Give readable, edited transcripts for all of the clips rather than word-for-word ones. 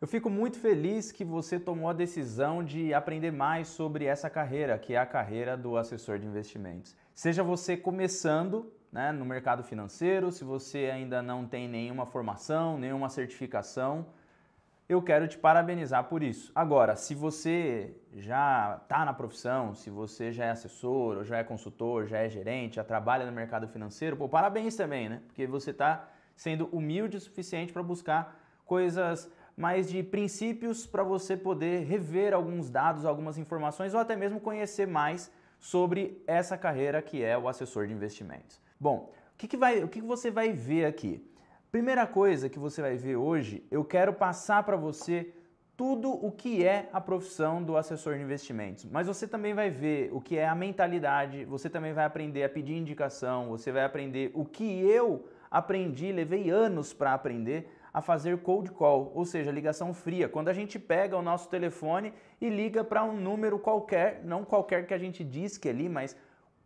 Eu fico muito feliz que você tomou a decisão de aprender mais sobre essa carreira, que é a carreira do assessor de investimentos. Seja você começando, né, no mercado financeiro, se você ainda não tem nenhuma formação, nenhuma certificação, eu quero te parabenizar por isso. Agora, se você já está na profissão, se você já é assessor, ou já é consultor, já é gerente, já trabalha no mercado financeiro, pô, parabéns também, né? Porque você está sendo humilde o suficiente para buscar coisas mais de princípios para você poder rever alguns dados, algumas informações ou até mesmo conhecer mais sobre essa carreira que é o assessor de investimentos. Bom, o que você vai ver aqui? Primeira coisa que você vai ver hoje, eu quero passar para você tudo o que é a profissão do assessor de investimentos. Mas você também vai ver o que é a mentalidade, você também vai aprender a pedir indicação, você vai aprender o que eu aprendi, levei anos para aprender a fazer cold call, ou seja, ligação fria. Quando a gente pega o nosso telefone e liga para um número qualquer, não qualquer que a gente diz que é ali, mas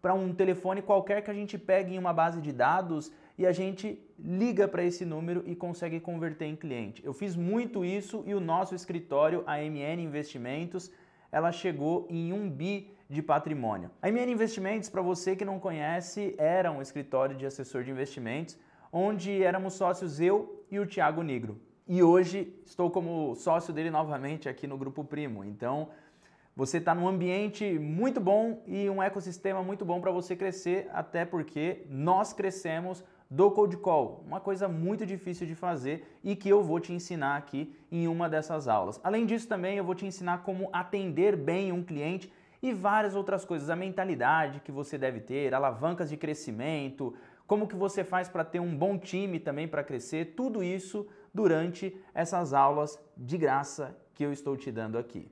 para um telefone qualquer que a gente pega em uma base de dados e a gente liga para esse número e consegue converter em cliente. Eu fiz muito isso e o nosso escritório, a MN Investimentos, ela chegou em 1 bi de patrimônio. A MN Investimentos, para você que não conhece, era um escritório de assessor de investimentos, onde éramos sócios eu e o Thiago Nigro. E hoje estou como sócio dele novamente aqui no Grupo Primo. Então, você está num ambiente muito bom e um ecossistema muito bom para você crescer, até porque nós crescemos do cold call, uma coisa muito difícil de fazer e que eu vou te ensinar aqui em uma dessas aulas. Além disso também eu vou te ensinar como atender bem um cliente e várias outras coisas, a mentalidade que você deve ter, alavancas de crescimento, como que você faz para ter um bom time também para crescer, tudo isso durante essas aulas de graça que eu estou te dando aqui.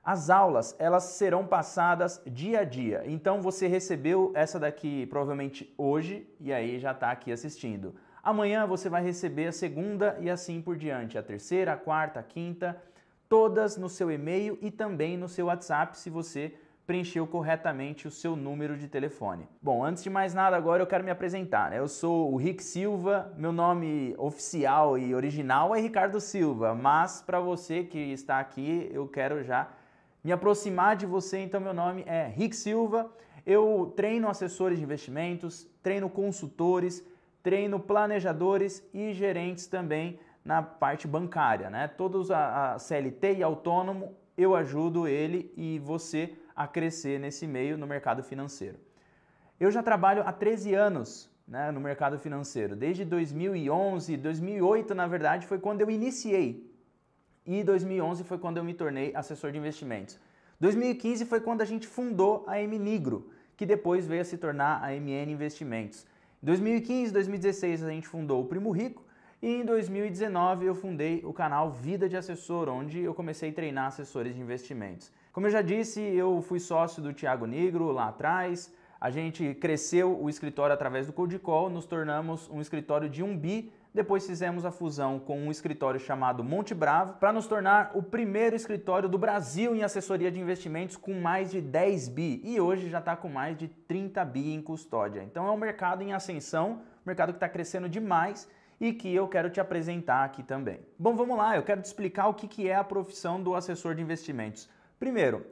As aulas, elas serão passadas dia a dia. Então você recebeu essa daqui provavelmente hoje e aí já está aqui assistindo. Amanhã você vai receber a segunda e assim por diante, a terceira, a quarta, a quinta, todas no seu e-mail e também no seu WhatsApp se você preencheu corretamente o seu número de telefone. Bom, antes de mais nada agora eu quero me apresentar, né? Eu sou o Rick Silva, meu nome oficial e original é Ricardo Silva, mas para você que está aqui eu quero já me aproximar de você, então meu nome é Rick Silva, eu treino assessores de investimentos, treino consultores, treino planejadores e gerentes também na parte bancária, né? Todos a CLT e autônomo, eu ajudo ele e você a crescer nesse meio no mercado financeiro. Eu já trabalho há 13 anos, né, no mercado financeiro, desde 2011, 2008 na verdade foi quando eu iniciei. E 2011 foi quando eu me tornei assessor de investimentos. 2015 foi quando a gente fundou a MNigro, que depois veio a se tornar a MN Investimentos. Em 2015, 2016 a gente fundou o Primo Rico e em 2019 eu fundei o canal Vida de Assessor, onde eu comecei a treinar assessores de investimentos. Como eu já disse, eu fui sócio do Thiago Nigro lá atrás, a gente cresceu o escritório através do Cold Call, nos tornamos um escritório de 1 bi, depois fizemos a fusão com um escritório chamado Monte Bravo para nos tornar o primeiro escritório do Brasil em assessoria de investimentos com mais de 10 bi e hoje já está com mais de 30 bi em custódia. Então é um mercado em ascensão, um mercado que está crescendo demais e que eu quero te apresentar aqui também. Bom, vamos lá, eu quero te explicar o que é a profissão do assessor de investimentos. Primeiro,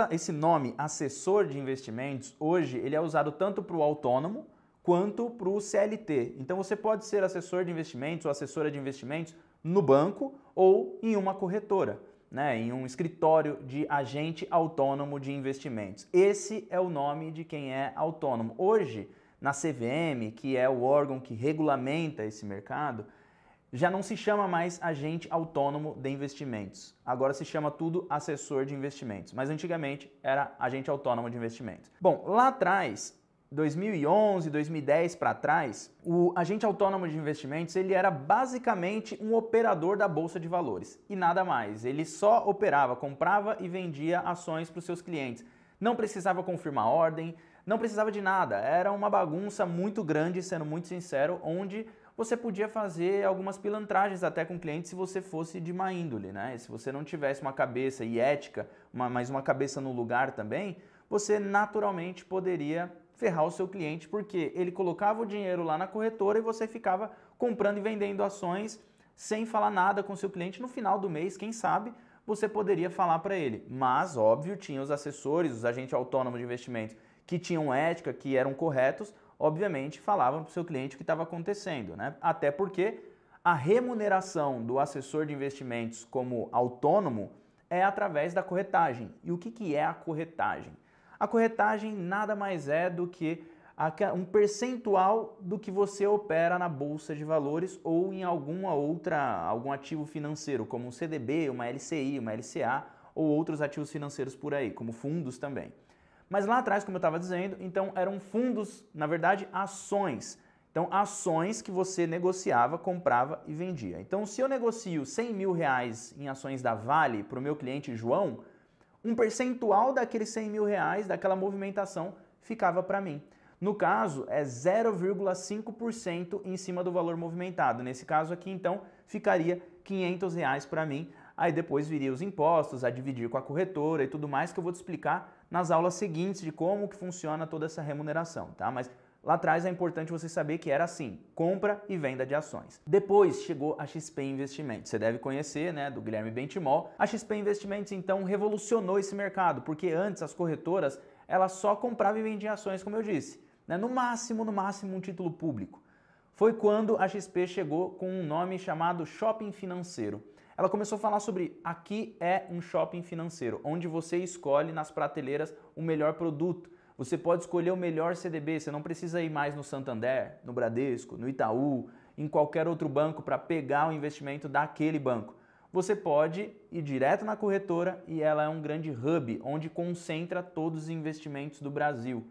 esse nome assessor de investimentos, hoje ele é usado tanto para o autônomo quanto para o CLT. Então você pode ser assessor de investimentos ou assessora de investimentos no banco ou em uma corretora, né? Em um escritório de agente autônomo de investimentos. Esse é o nome de quem é autônomo. Hoje, na CVM, que é o órgão que regulamenta esse mercado, já não se chama mais agente autônomo de investimentos. Agora se chama tudo assessor de investimentos, mas antigamente era agente autônomo de investimentos. Bom, lá atrás, 2011, 2010 para trás, o agente autônomo de investimentos ele era basicamente um operador da bolsa de valores e nada mais. Ele só operava, comprava e vendia ações para os seus clientes. Não precisava confirmar ordem, não precisava de nada. Era uma bagunça muito grande, sendo muito sincero, onde você podia fazer algumas pilantragens até com clientes se você fosse de má índole, né? Se você não tivesse uma cabeça e ética, mas uma cabeça no lugar também, você naturalmente poderia ferrar o seu cliente, porque ele colocava o dinheiro lá na corretora e você ficava comprando e vendendo ações sem falar nada com o seu cliente. No final do mês, quem sabe, você poderia falar para ele. Mas, óbvio, tinha os assessores, os agentes autônomos de investimentos que tinham ética, que eram corretos, obviamente falavam para o seu cliente o que estava acontecendo, né? Até porque a remuneração do assessor de investimentos como autônomo é através da corretagem. E o que é a corretagem? A corretagem nada mais é do que um percentual do que você opera na bolsa de valores ou em algum ativo financeiro, como um CDB, uma LCI, uma LCA ou outros ativos financeiros por aí, como fundos também. Mas lá atrás, como eu estava dizendo, então eram fundos, na verdade, ações. Então, ações que você negociava, comprava e vendia. Então, se eu negocio 100 mil reais em ações da Vale para o meu cliente João, um percentual daqueles 100 mil reais, daquela movimentação, ficava para mim. No caso, é 0,5% em cima do valor movimentado. Nesse caso aqui, então, ficaria 500 reais para mim. Aí depois viria os impostos, a dividir com a corretora e tudo mais que eu vou te explicar nas aulas seguintes de como que funciona toda essa remuneração, tá? Mas lá atrás é importante você saber que era assim, compra e venda de ações. Depois chegou a XP Investimentos, você deve conhecer, né, do Guilherme Benchimol. A XP Investimentos então revolucionou esse mercado, porque antes as corretoras, elas só compravam e vendiam ações, como eu disse, né, no máximo um título público. Foi quando a XP chegou com um nome chamado Shopping Financeiro. Ela começou a falar sobre aqui é um shopping financeiro, onde você escolhe nas prateleiras o melhor produto. Você pode escolher o melhor CDB, você não precisa ir mais no Santander, no Bradesco, no Itaú, em qualquer outro banco para pegar o investimento daquele banco. Você pode ir direto na corretora e ela é um grande hub, onde concentra todos os investimentos do Brasil.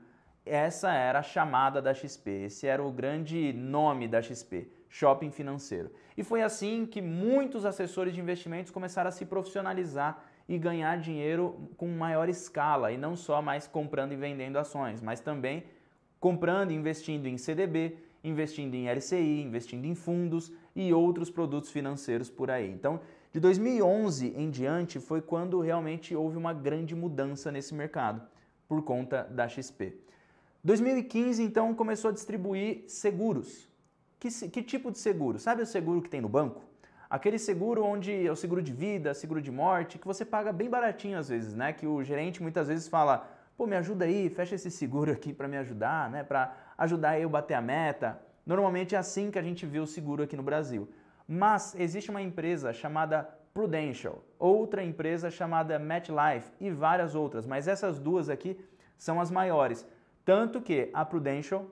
Essa era a chamada da XP, esse era o grande nome da XP, Shopping Financeiro. E foi assim que muitos assessores de investimentos começaram a se profissionalizar e ganhar dinheiro com maior escala, e não só mais comprando e vendendo ações, mas também comprando e investindo em CDB, investindo em LCI, investindo em fundos e outros produtos financeiros por aí. Então, de 2011 em diante foi quando realmente houve uma grande mudança nesse mercado, por conta da XP. 2015, então, começou a distribuir seguros. Que tipo de seguro? Sabe o seguro que tem no banco? Aquele seguro onde é o seguro de vida, seguro de morte, que você paga bem baratinho às vezes, né? Que o gerente muitas vezes fala, pô, me ajuda aí, fecha esse seguro aqui para me ajudar, né? Para ajudar eu a bater a meta. Normalmente é assim que a gente vê o seguro aqui no Brasil. Mas existe uma empresa chamada Prudential, outra empresa chamada MetLife e várias outras, mas essas duas aqui são as maiores. Tanto que a Prudential,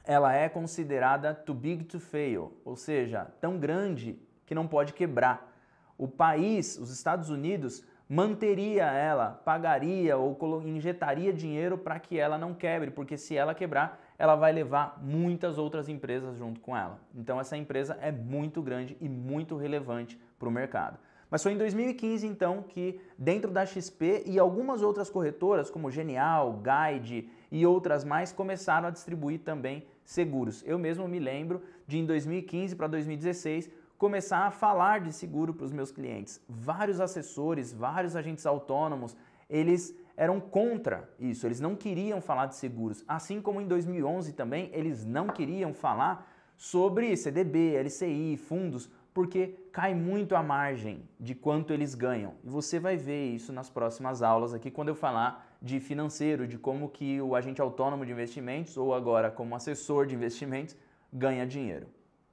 ela é considerada too big to fail, ou seja, tão grande que não pode quebrar. O país, os Estados Unidos, manteria ela, pagaria ou injetaria dinheiro para que ela não quebre, porque se ela quebrar, ela vai levar muitas outras empresas junto com ela. Então essa empresa é muito grande e muito relevante para o mercado. Mas foi em 2015, então, que dentro da XP e algumas outras corretoras, como Genial, Guide e outras mais, começaram a distribuir também seguros. Eu mesmo me lembro de, em 2015 para 2016, começar a falar de seguro para os meus clientes. Vários assessores, vários agentes autônomos, eles eram contra isso, eles não queriam falar de seguros. Assim como em 2011 também, eles não queriam falar sobre CDB, LCI, fundos, porque cai muito a margem de quanto eles ganham. E você vai ver isso nas próximas aulas aqui, quando eu falar de financeiro, de como que o agente autônomo de investimentos, ou agora como assessor de investimentos, ganha dinheiro.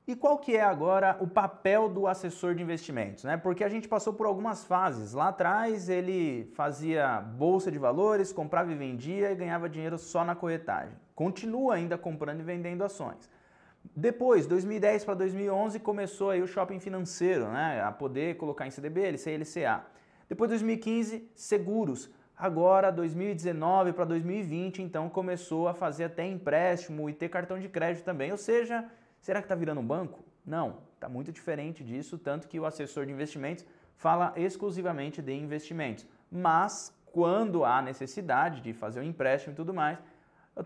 E qual que é agora o papel do assessor de investimentos, né? Porque a gente passou por algumas fases. Lá atrás ele fazia bolsa de valores, comprava e vendia e ganhava dinheiro só na corretagem. Continua ainda comprando e vendendo ações. Depois, 2010 para 2011, começou aí o shopping financeiro, né? A poder colocar em CDB, LCI, LCA. Depois, 2015, seguros. Agora, 2019 para 2020, então, começou a fazer até empréstimo e ter cartão de crédito também. Ou seja, será que está virando um banco? Não, está muito diferente disso, tanto que o assessor de investimentos fala exclusivamente de investimentos. Mas, quando há necessidade de fazer um empréstimo e tudo mais,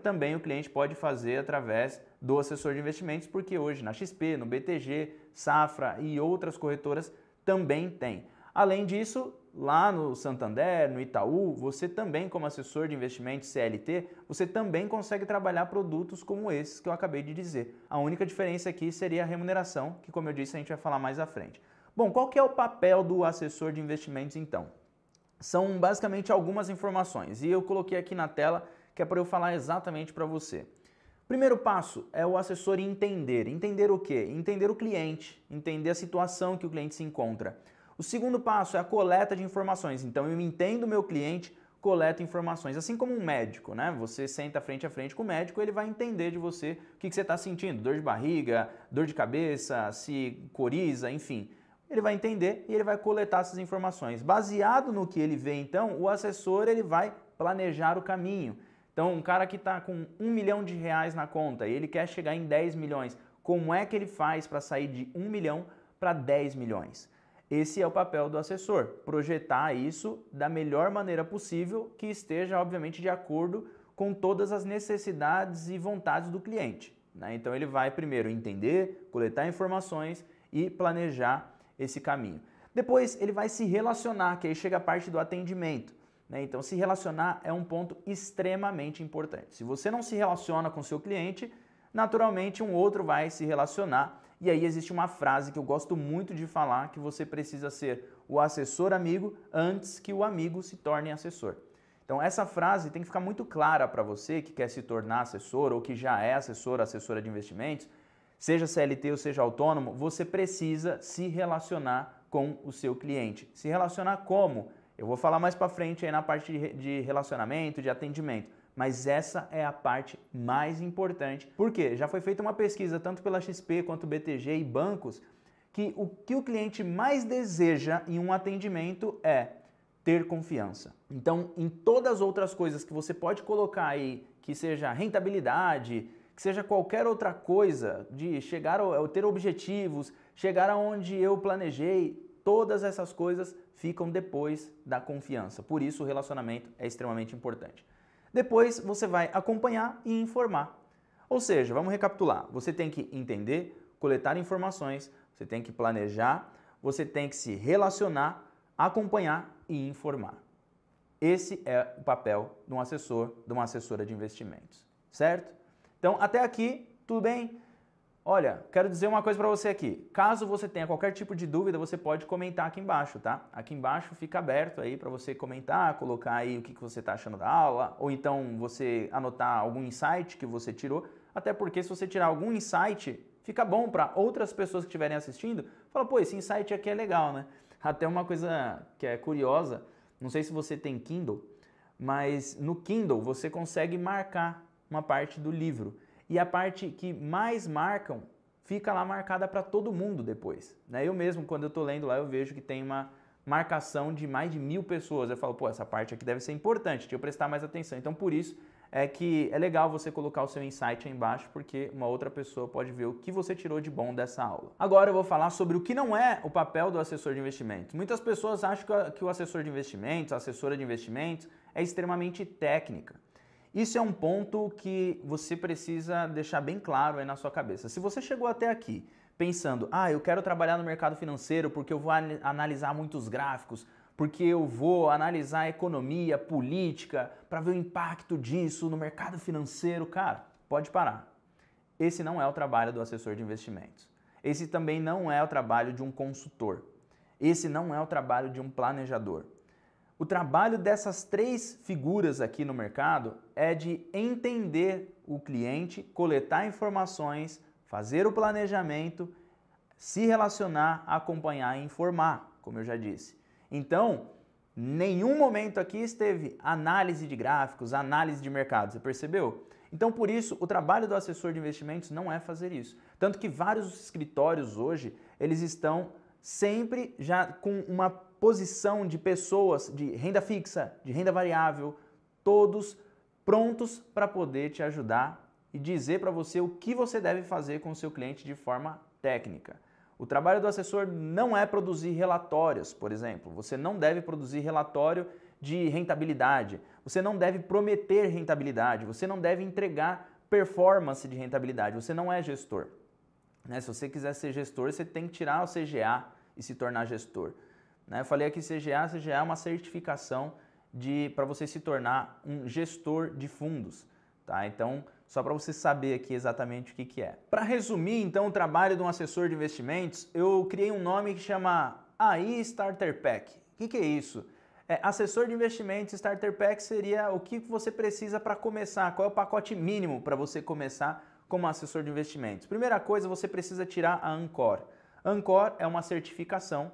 também o cliente pode fazer através do assessor de investimentos, porque hoje na XP, no BTG, Safra e outras corretoras também tem. Além disso, lá no Santander, no Itaú, você também, como assessor de investimentos CLT, você também consegue trabalhar produtos como esses que eu acabei de dizer. A única diferença aqui seria a remuneração, que como eu disse, a gente vai falar mais à frente. Bom, qual que é o papel do assessor de investimentos então? São basicamente algumas informações e eu coloquei aqui na tela que é para eu falar exatamente para você. Primeiro passo é o assessor entender. Entender o quê? Entender o cliente, entender a situação que o cliente se encontra. O segundo passo é a coleta de informações. Então eu entendo o meu cliente, coleto informações. Assim como um médico, né? Você senta frente a frente com o médico, ele vai entender de você o que você está sentindo, dor de barriga, dor de cabeça, se coriza, enfim. Ele vai entender e ele vai coletar essas informações. Baseado no que ele vê, então, o assessor ele vai planejar o caminho. Então, um cara que está com R$1 milhão na conta e ele quer chegar em 10 milhões, como é que ele faz para sair de 1 milhão para 10 milhões? Esse é o papel do assessor, projetar isso da melhor maneira possível que esteja, obviamente, de acordo com todas as necessidades e vontades do cliente, né? Então, ele vai primeiro entender, coletar informações e planejar esse caminho. Depois, ele vai se relacionar, que aí chega a parte do atendimento. Então, se relacionar é um ponto extremamente importante. Se você não se relaciona com o seu cliente, naturalmente um outro vai se relacionar. E aí existe uma frase que eu gosto muito de falar, que você precisa ser o assessor amigo antes que o amigo se torne assessor. Então, essa frase tem que ficar muito clara para você que quer se tornar assessor ou que já é assessor, assessora de investimentos, seja CLT ou seja autônomo, você precisa se relacionar com o seu cliente. Se relacionar como? Eu vou falar mais para frente aí na parte de relacionamento, de atendimento, mas essa é a parte mais importante, porque já foi feita uma pesquisa tanto pela XP quanto BTG e bancos que o cliente mais deseja em um atendimento é ter confiança. Então, em todas as outras coisas que você pode colocar aí, que seja rentabilidade, que seja qualquer outra coisa, de chegar a ter objetivos, chegar aonde eu planejei, todas essas coisas ficam depois da confiança. Por isso o relacionamento é extremamente importante. Depois você vai acompanhar e informar. Ou seja, vamos recapitular. Você tem que entender, coletar informações, você tem que planejar, você tem que se relacionar, acompanhar e informar. Esse é o papel de um assessor, de uma assessora de investimentos, certo? Então, até aqui, tudo bem? Olha, quero dizer uma coisa para você aqui. Caso você tenha qualquer tipo de dúvida, você pode comentar aqui embaixo, tá? Aqui embaixo fica aberto aí para você comentar, colocar aí o que você está achando da aula, ou então você anotar algum insight que você tirou, até porque se você tirar algum insight, fica bom para outras pessoas que estiverem assistindo, fala, pô, esse insight aqui é legal, né? Até uma coisa que é curiosa, não sei se você tem Kindle, mas no Kindle você consegue marcar uma parte do livro. E a parte que mais marcam fica lá marcada para todo mundo depois, né? Eu mesmo, quando eu estou lendo lá, eu vejo que tem uma marcação de mais de 1000 pessoas. Eu falo, pô, essa parte aqui deve ser importante, deixa eu prestar mais atenção. Então, por isso é que é legal você colocar o seu insight aí embaixo, porque uma outra pessoa pode ver o que você tirou de bom dessa aula. Agora eu vou falar sobre o que não é o papel do assessor de investimentos. Muitas pessoas acham que o assessor de investimentos, a assessora de investimentos, é extremamente técnica. Isso é um ponto que você precisa deixar bem claro aí na sua cabeça. Se você chegou até aqui pensando, eu quero trabalhar no mercado financeiro porque eu vou analisar muitos gráficos, porque eu vou analisar a economia, política, para ver o impacto disso no mercado financeiro, cara, pode parar. Esse não é o trabalho do assessor de investimentos. Esse também não é o trabalho de um consultor. Esse não é o trabalho de um planejador. O trabalho dessas três figuras aqui no mercado é de entender o cliente, coletar informações, fazer o planejamento, se relacionar, acompanhar e informar, como eu já disse. Então, nenhum momento aqui esteve análise de gráficos, análise de mercado, você percebeu? Então, por isso, o trabalho do assessor de investimentos não é fazer isso. Tanto que vários escritórios hoje, eles estão sempre já com uma posição de pessoas de renda fixa, de renda variável, todos prontos para poder te ajudar e dizer para você o que você deve fazer com o seu cliente de forma técnica. O trabalho do assessor não é produzir relatórios, por exemplo. Você não deve produzir relatório de rentabilidade, você não deve prometer rentabilidade, você não deve entregar performance de rentabilidade, você não é gestor. Se você quiser ser gestor, você tem que tirar o CGA e se tornar gestor. né? Eu falei aqui CGA, CGA é uma certificação para você se tornar um gestor de fundos, tá? Então, só para você saber aqui exatamente o que é. Para resumir, então, o trabalho de um assessor de investimentos, eu criei um nome que chama AI Starter Pack. O que é isso? Assessor de investimentos Starter Pack seria o que você precisa para começar, qual é o pacote mínimo para você começar como assessor de investimentos. Primeira coisa, você precisa tirar a Ancor. Ancor é uma certificação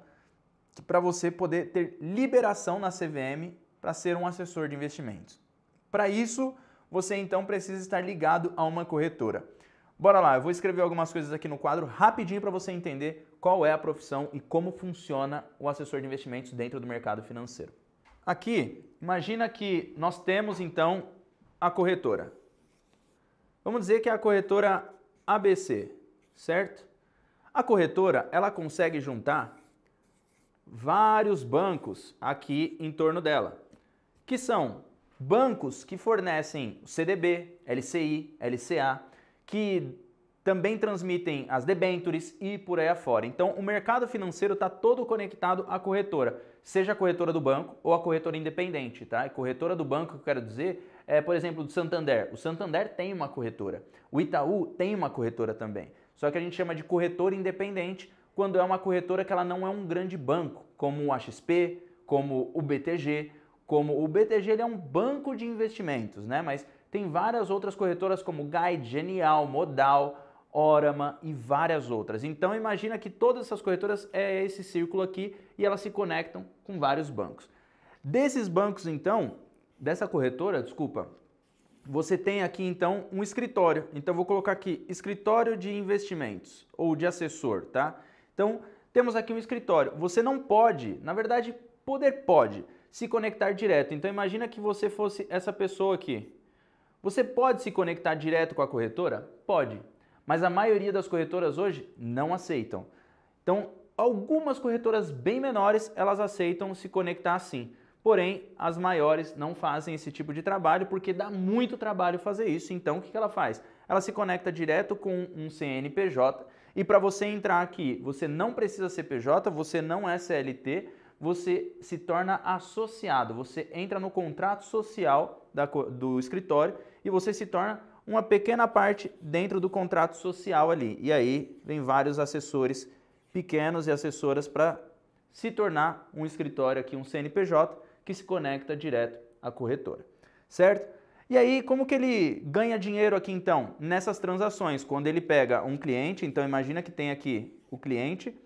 para você poder ter liberação na CVM para ser um assessor de investimentos. Para isso, você então precisa estar ligado a uma corretora. Bora lá, eu vou escrever algumas coisas aqui no quadro rapidinho para você entender qual é a profissão e como funciona o assessor de investimentos dentro do mercado financeiro. Aqui, imagina que nós temos então a corretora. Vamos dizer que é a corretora ABC, certo? A corretora, ela consegue juntar vários bancos aqui em torno dela, que são bancos que fornecem CDB, LCI, LCA, que também transmitem as debêntures e por aí afora. Então, o mercado financeiro está todo conectado à corretora, seja a corretora do banco ou a corretora independente, tá? A corretora do banco, que eu quero dizer, por exemplo, do Santander. O Santander tem uma corretora, o Itaú tem uma corretora também, só que a gente chama de corretora independente quando é uma corretora que ela não é um grande banco, como o XP, como o BTG. Como o BTG ele é um banco de investimentos, né? Mas tem várias outras corretoras como Guide, Genial, Modal, Orama e várias outras. Então imagina que todas essas corretoras é esse círculo aqui e elas se conectam com vários bancos. Desses bancos então, dessa corretora, desculpa, você tem aqui então um escritório. Então eu vou colocar aqui escritório de investimentos ou de assessor, tá? Então temos aqui um escritório. Você não pode, na verdade, pode se conectar direto. Então imagina que você fosse essa pessoa aqui. Você pode se conectar direto com a corretora? Pode, mas a maioria das corretoras hoje não aceitam. Então, algumas corretoras bem menores, elas aceitam se conectar assim. Porém, as maiores não fazem esse tipo de trabalho porque dá muito trabalho fazer isso. Então, o que ela faz? Ela se conecta direto com um CNPJ e para você entrar aqui, você não precisa ser PJ, você não é CLT, você se torna associado, você entra no contrato social do escritório e você se torna uma pequena parte dentro do contrato social ali. E aí vem vários assessores pequenos e assessoras para se tornar um escritório aqui, um CNPJ, que se conecta direto à corretora, certo? E aí, como que ele ganha dinheiro aqui então? Nessas transações, quando ele pega um cliente, então imagina que tem aqui o cliente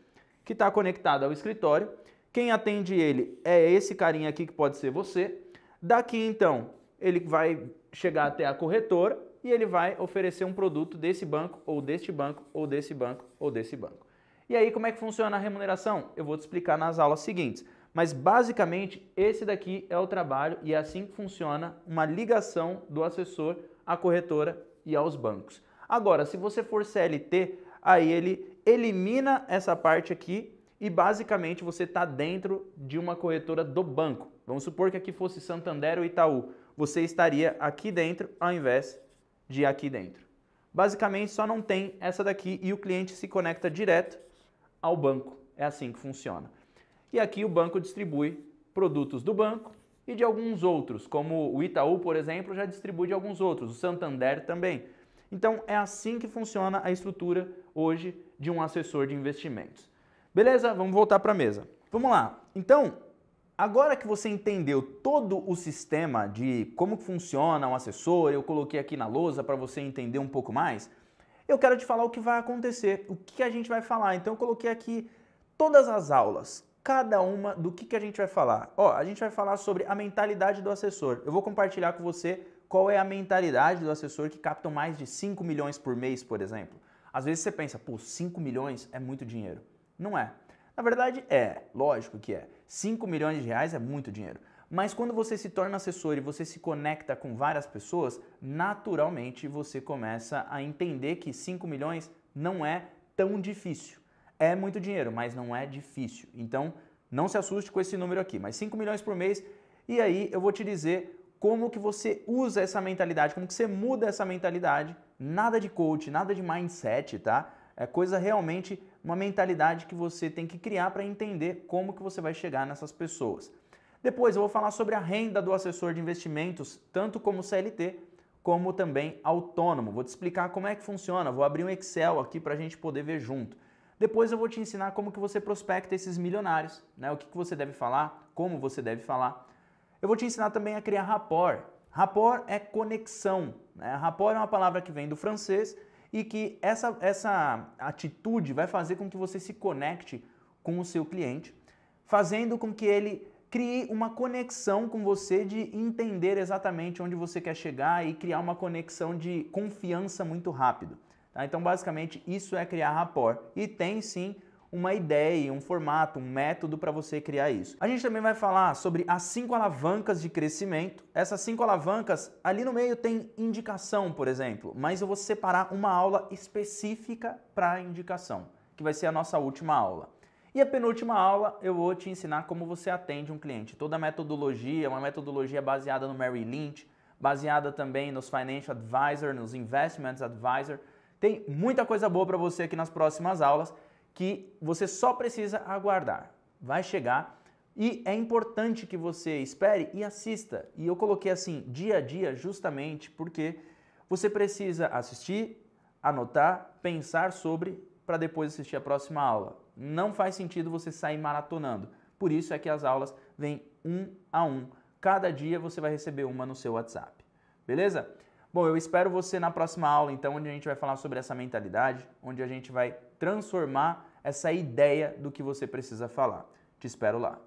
que está conectado ao escritório. Quem atende ele é esse carinha aqui que pode ser você. Daqui então ele vai chegar até a corretora e ele vai oferecer um produto desse banco ou deste banco ou desse banco ou desse banco. E aí como é que funciona a remuneração? Eu vou te explicar nas aulas seguintes. Mas basicamente esse daqui é o trabalho e é assim que funciona uma ligação do assessor à corretora e aos bancos. Agora, se você for CLT, aí ele elimina essa parte aqui e basicamente você está dentro de uma corretora do banco. Vamos supor que aqui fosse Santander ou Itaú. Você estaria aqui dentro ao invés de aqui dentro. Basicamente só não tem essa daqui e o cliente se conecta direto ao banco. É assim que funciona. E aqui o banco distribui produtos do banco e de alguns outros, como o Itaú, por exemplo, já distribui de alguns outros, o Santander também. Então é assim que funciona a estrutura hoje de um assessor de investimentos. Beleza? Vamos voltar para a mesa. Vamos lá. Então, agora que você entendeu todo o sistema de como funciona um assessor, eu coloquei aqui na lousa para você entender um pouco mais, eu quero te falar o que vai acontecer, o que a gente vai falar. Então eu coloquei aqui todas as aulas, cada uma do que a gente vai falar. Ó, a gente vai falar sobre a mentalidade do assessor. Eu vou compartilhar com você qual é a mentalidade do assessor que captam mais de 5 milhões por mês, por exemplo. Às vezes você pensa, pô, 5 milhões é muito dinheiro. Não é. Na verdade lógico que é. 5 milhões de reais é muito dinheiro. Mas quando você se torna assessor e você se conecta com várias pessoas, naturalmente você começa a entender que 5 milhões não é tão difícil. É muito dinheiro, mas não é difícil. Então, não se assuste com esse número aqui, mas 5 milhões por mês. E aí eu vou te dizer como que você usa essa mentalidade, como que você muda essa mentalidade. Nada de coach, nada de mindset, tá? É coisa realmente, uma mentalidade que você tem que criar para entender como que você vai chegar nessas pessoas. Depois eu vou falar sobre a renda do assessor de investimentos, tanto como CLT, como também autônomo. Vou te explicar como é que funciona, vou abrir um Excel aqui para a gente poder ver junto. Depois eu vou te ensinar como que você prospecta esses milionários, né? O que você deve falar, como você deve falar. Eu vou te ensinar também a criar rapport. Rapport é conexão, né? Rapport é uma palavra que vem do francês e que essa atitude vai fazer com que você se conecte com o seu cliente, fazendo com que ele crie uma conexão com você de entender exatamente onde você quer chegar e criar uma conexão de confiança muito rápido. Tá? Então, basicamente, isso é criar rapport. E tem sim uma ideia, um formato, um método para você criar isso. A gente também vai falar sobre as 5 alavancas de crescimento. Essas 5 alavancas, ali no meio tem indicação, por exemplo, mas eu vou separar uma aula específica para a indicação, que vai ser a nossa última aula. E a penúltima aula eu vou te ensinar como você atende um cliente. Toda a metodologia, uma metodologia baseada no Merrill Lynch, baseada também nos Financial Advisor, nos Investment Advisor. Tem muita coisa boa para você aqui nas próximas aulas que você só precisa aguardar. Vai chegar e é importante que você espere e assista. E eu coloquei assim, dia a dia, justamente porque você precisa assistir, anotar, pensar sobre, para depois assistir a próxima aula. Não faz sentido você sair maratonando. Por isso é que as aulas vêm um a um. Cada dia você vai receber uma no seu WhatsApp. Beleza? Bom, eu espero você na próxima aula, então, onde a gente vai falar sobre essa mentalidade, onde a gente vai transformar essa ideia do que você precisa falar. Te espero lá.